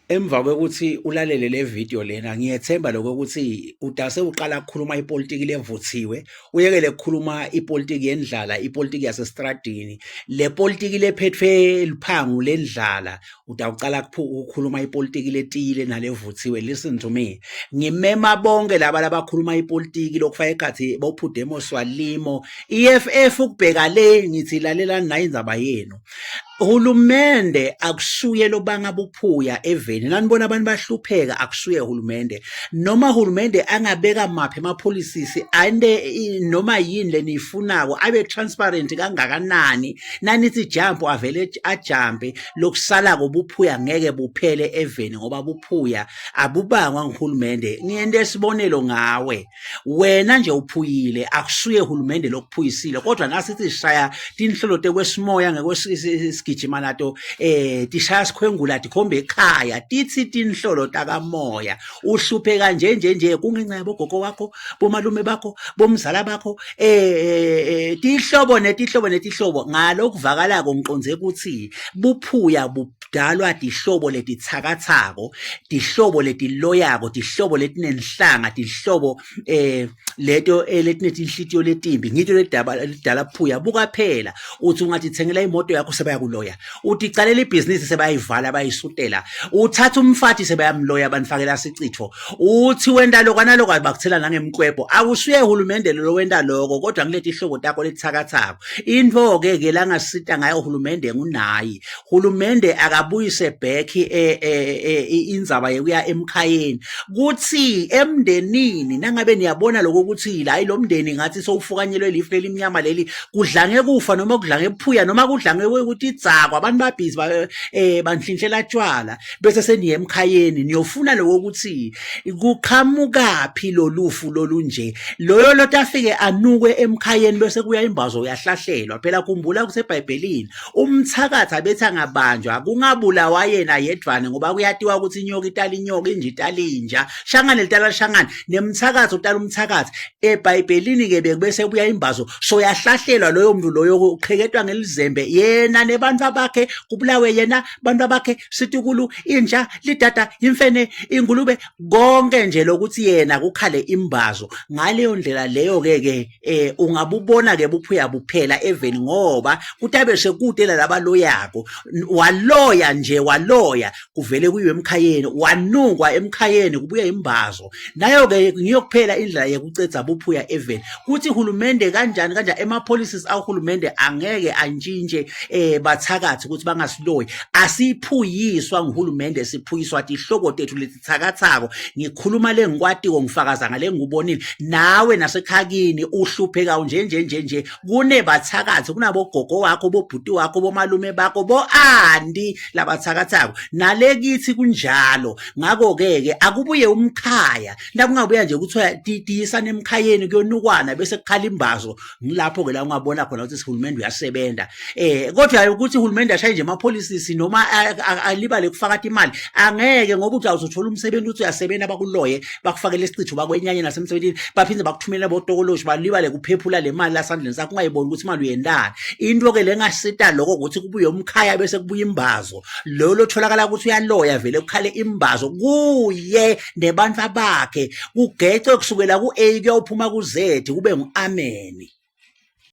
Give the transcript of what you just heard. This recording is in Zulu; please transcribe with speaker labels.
Speaker 1: Emva kokuthi ulalele le video lena ngiyethemba lokuthi udase uqala ukukhuluma ipolitiki levuthiwe uyekele ukukhuluma ipolitiki yendlala ipolitiki yasestradini le politiki lephethwe liphangu lendlala udawuqala ukukhuluma ipolitiki letile nalevuthiwe. Listen to me, ngimema bonke laba labakhuluma ipolitiki lokufaka ekhathi bophudemos walimo EFF ukubheka le ngithi lalelani nayo indzaba yenu. Uhulumende akusuye lobanga buphuya eveni nanibona abantu bahlupheka akusuye uhulumende noma uhulumende angabeka maphi ama-policies ande noma yini leniyifunako abe transparent kangakanani nanithi jump avele ajampe lokusala kobuphuya ngeke buphele eveni ngoba buphuya abubangwa nguhulumende. Ngiyende isibonelo ngawe wena nje uphuyile akusuye uhulumende lokuphuyisile kodwa nasithi shaya tinhlolo tekwesimoya ngekwesigijima nato tishaya sikhwengula tikhombe ekhaya tithi tinhlolo takamoya uhluphe kanje nje kungenxa yabogogo wakho bomalume bakho bomzala bakho tihlobo netihlobo ngalokuvakalako ngiqonze ukuthi buphuya budalwa tihlobo letitsakatsako tihlobo letiloyako tihlobo letinenhlanga tihlobo leto letinetinhlitiyo letimbi ngito lidala buphuya buka phela uthi ungatithengela imoto yakho sebayakuloya uthi calela ibhizinisi sebayivala bayisutela uthatha umfathi sebayamloya banifakela sicitho uthi wenda lokwana lokho bakuthela nangemqwebo akusuye uhulumende lo wenda lokho kodwa kulethi ihlobo takho lethakathako into ke langasita ngayo uhulumende ngunayi uhulumende akabuyise back indzaba yokuya emkhayeni kuthi emndenini nangabe niyabona lokho ukuthi la ilomndeni ngathi sowufukanyelwe lifu lelimnyama leli kudlange kufa noma kudlange buphuya noma kudlange ukuthi idzakwa abantu babhizi banhlinhlela tshwala bese seniye emkhayeni niyofuna lokho ukuthi kuqhamukaphi lolufu lolunje loyo lotafike anukwe emkhayeni bese kuya imbazo uyahlahlelwa phela khumbula kuseBhayibhelini umthakatha betha ngabanjwa kungabulawa yena yedwane ngoba kuyatiwa ukuthi inyoka itala inyoka inje itala inja shangane litala shangane nemthakatha utala umthakatha eBhayibhelini ke bekubese kuya imbazo so yahlahlelwa loyo muntu loyo uqheketwa ngelizembe yena nebantu bakhe kubulawe yena bantu bakhe situkulu inja lidada imfene ingulube konke nje lokuthi yena kukhale imbazo ngaleyo ndlela leyo ke ungabubona ke buphuya buphela eveni ngoba kutabe sekudela labaloyako waloya nje waloya kuvele kuyiwe emkhayeni wanungwa emkhayeni kubuye imbazo nayo ke ngiyokuphela indlela yokucetha buphuya eveni kuthi uhulumende kanjani ema-policies awuhulumende angeke antshintshe bathakathi ukuthi bangasiloyi asiphuyiswa nguhulumende siphuyiswa tihloko tethu letithakathako ngikhuluma le ngikwatiko ngifakaza ngale ngubonile nawe nasekhakini uhlupheka nje kunebathakathi kunabogogo wakho bobhuti wakho bomalume bakho bo-andi labathakathako nale kithi kunjalo ngako ke akubuye umkhaya nakungabuya nje kuthiwa tiyisana emkhayeni kuyonukwana bese kukhala imbazo ngilapho ke la ungabona khona ukuthi uhulumende uyasebenza kodwa ukuthi uhulumende ashaye nje ama-policies noma alibale kufaka imali angeke ngoba uthi awuzothola umsebenzi uthi uyasebenza abakuloye bakufakele isicitho bakwenyanye nasemsebenzini baphinde bakuthumela botokoloshi balibale kuphephula le mali lasandleni sakho ungayiboni ukuthi imali uyendana into ke lengasita lokho ukuthi kubuye umkhaya bese kubuye imbazo lo lotholakala ukuthi uyaloya vele kukhale imbazo kuye nebantu bakhe kugece kusukela ku-A kuyophuma ku-Z kube ngu-Amen.